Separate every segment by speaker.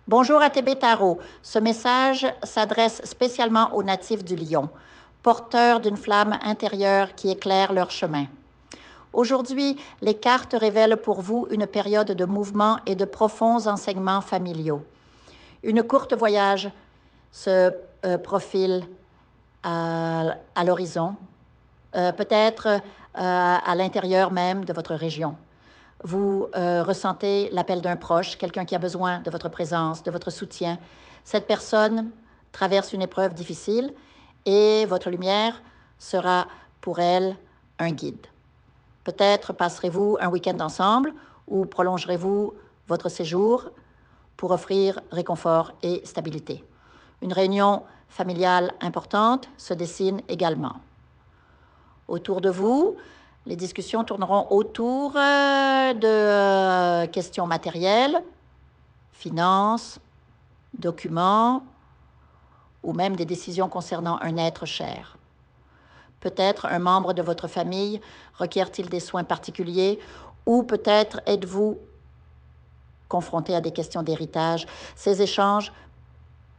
Speaker 1: Bonjour à TB Tarot. Ce message s'adresse spécialement aux natifs du Lion, porteurs d'une flamme intérieure qui éclaire leur chemin. Aujourd'hui, les cartes révèlent pour vous une période de mouvement et de profonds enseignements familiaux. Une courte voyage se profile à l'horizon, peut-être à l'intérieur même de votre région. Vous ressentez l'appel d'un proche, quelqu'un qui a besoin de votre présence, de votre soutien. Cette personne traverse une épreuve difficile et votre lumière sera pour elle un guide. Peut-être passerez-vous un week-end ensemble ou prolongerez-vous votre séjour pour offrir réconfort et stabilité. Une réunion familiale importante se dessine également. Autour de vous, les discussions tourneront autour de questions matérielles, finances, documents ou même des décisions concernant un être cher. Peut-être un membre de votre famille requiert-il des soins particuliers ou peut-être êtes-vous confronté à des questions d'héritage. Ces échanges,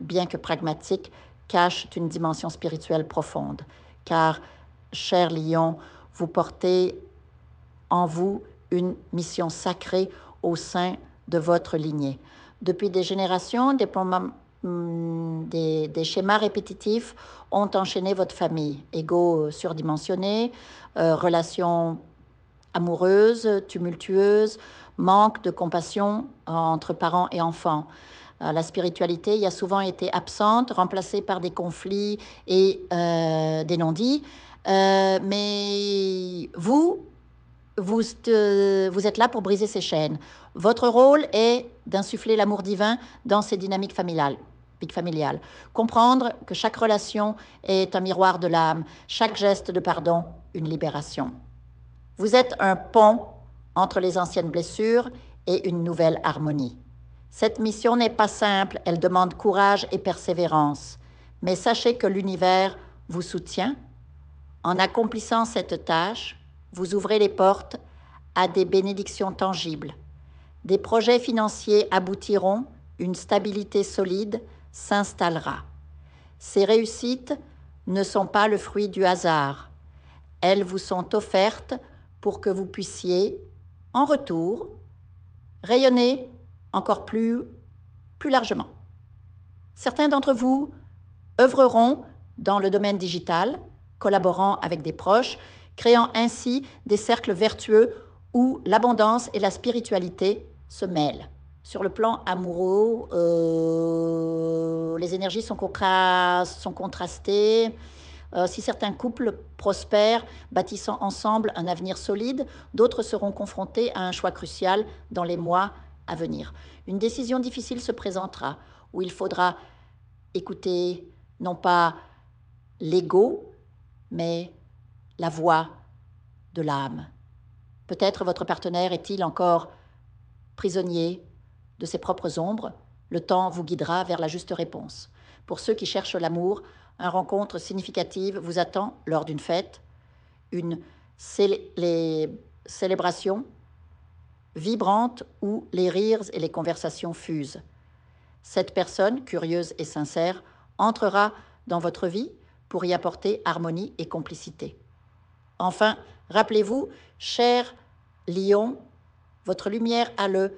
Speaker 1: bien que pragmatiques, cachent une dimension spirituelle profonde, car, cher Lion, vous portez en vous une mission sacrée au sein de votre lignée. Depuis des générations, des schémas répétitifs ont enchaîné votre famille. Ego surdimensionné, relations amoureuses, tumultueuses, manque de compassion entre parents et enfants. La spiritualité y a souvent été absente, remplacée par des conflits et des non-dits. Mais vous êtes là pour briser ces chaînes. Votre rôle est d'insuffler l'amour divin dans ces dynamiques familiales. Comprendre que chaque relation est un miroir de l'âme, chaque geste de pardon, une libération. Vous êtes un pont entre les anciennes blessures et une nouvelle harmonie. Cette mission n'est pas simple, elle demande courage et persévérance. Mais sachez que l'univers vous soutient. En accomplissant cette tâche, vous ouvrez les portes à des bénédictions tangibles. Des projets financiers aboutiront, une stabilité solide s'installera. Ces réussites ne sont pas le fruit du hasard. Elles vous sont offertes pour que vous puissiez, en retour, rayonner encore plus largement. Certains d'entre vous œuvreront dans le domaine digital, collaborant avec des proches, créant ainsi des cercles vertueux où l'abondance et la spiritualité se mêlent. Sur le plan amoureux, les énergies sont contrastées. Si certains couples prospèrent, bâtissant ensemble un avenir solide, d'autres seront confrontés à un choix crucial dans les mois à venir. Une décision difficile se présentera, où il faudra écouter non pas l'ego, mais la voix de l'âme. Peut-être votre partenaire est-il encore prisonnier de ses propres ombres. Le temps vous guidera vers la juste réponse. Pour ceux qui cherchent l'amour, une rencontre significative vous attend lors d'une fête, une célébration vibrante où les rires et les conversations fusent. Cette personne, curieuse et sincère, entrera dans votre vie pour y apporter harmonie et complicité. Enfin, rappelez-vous, cher Lion, votre lumière a le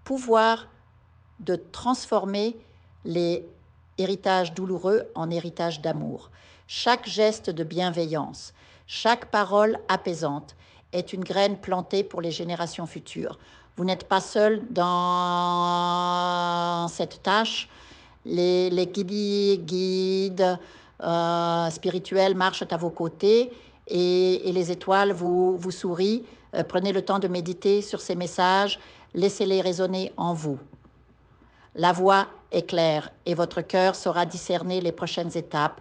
Speaker 1: pouvoir de transformer les héritages douloureux en héritages d'amour. Chaque geste de bienveillance, chaque parole apaisante est une graine plantée pour les générations futures. Vous n'êtes pas seul dans cette tâche. Les guides spirituels marchent à vos côtés et les étoiles vous sourient. Prenez le temps de méditer sur ces messages, laissez-les résonner en vous. La voie est claire et votre cœur saura discerner les prochaines étapes